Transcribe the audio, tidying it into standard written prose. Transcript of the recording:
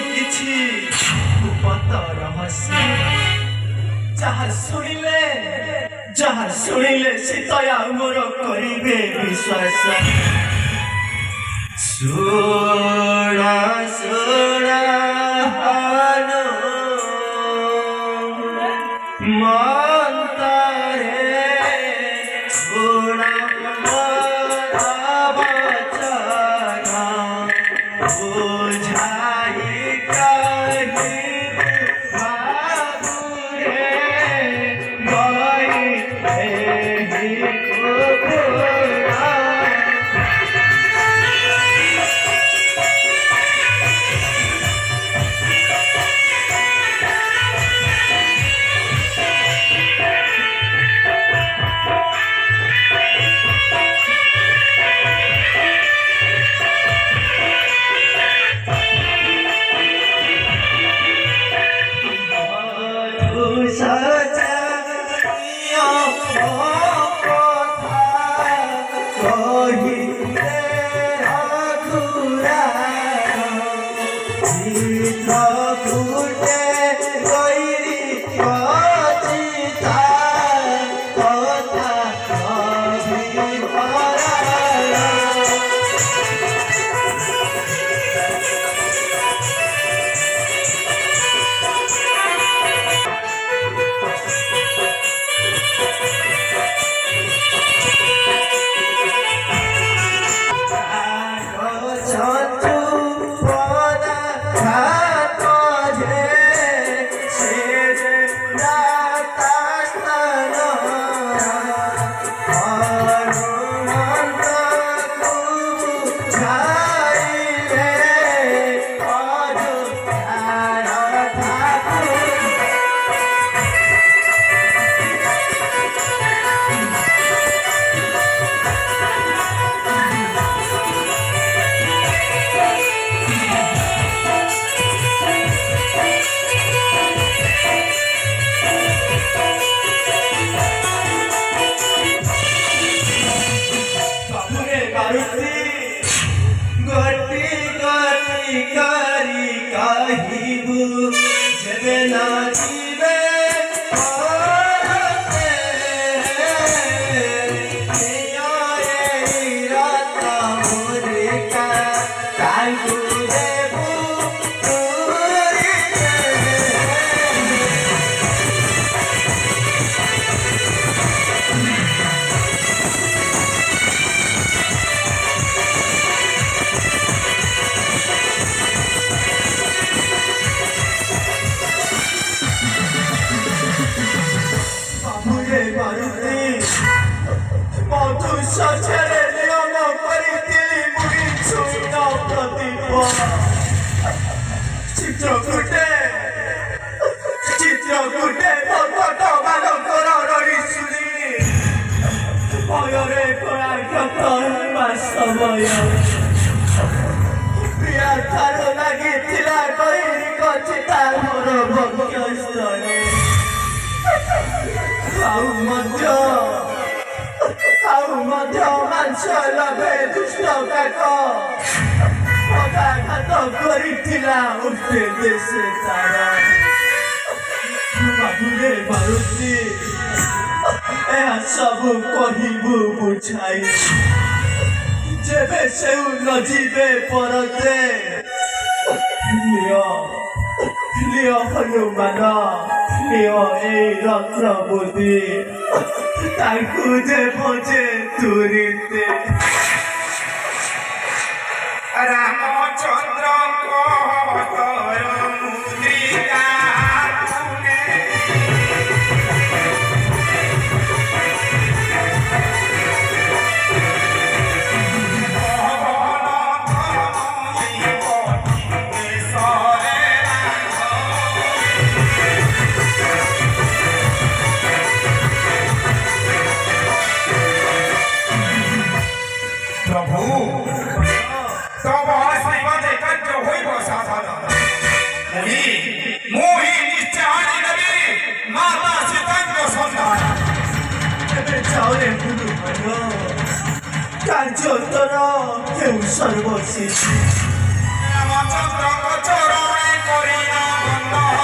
କିଛି ଗୁପ୍ତ ରହସ୍ୟ ଯାହା ଶୁଣିଲେ ସୀତୟା ମୋର କରିବେ ବିଶ୍ୱାସ ଶୁଣ ମନ୍ତରେ ଶୁଣ ଚିତ୍ରକୂଟେ ଭଗତ ବାଲକର ରହି ଶୁଣି ଭୟରେ କୋଣାର୍କ ହେବା ସମୟ ପ୍ରିୟା ଠାରୁ ଲାଗିଥିଲା କହି କଚିତା ମୋର ବକ୍ଷସ୍ଥଳେ ଆଉ ମଧ୍ୟ ମାଂସ ଲଭେ ଦୁଷ୍ଟ କାକ ପଦାଘାତ କରିଥିଲା ଉଠେ ଦେଶେ ତାର ବାବୁରେ ମାରୁତି ଏହା ସବୁ କହିବୁ ବୁଝାଇ ଯେବେ ସେଉ ନ ଯିବେ ପରତେ ନିଅ ହନୁମାନ ନିଅ ଏଇ ରତ୍ନ ବୁଦ୍ଧି ତାଙ୍କୁ ଦେବ ଯେ ତୁରିତେ ରାମଚନ୍ଦ୍ରଙ୍କ ମୁଦ୍ରିକା କାର୍ଯ୍ୟତର କେଉଁ ସର୍ବଶେଷୀ ରାମଚନ୍ଦ୍ରଙ୍କ ଚରଣେ করি না বন্ধ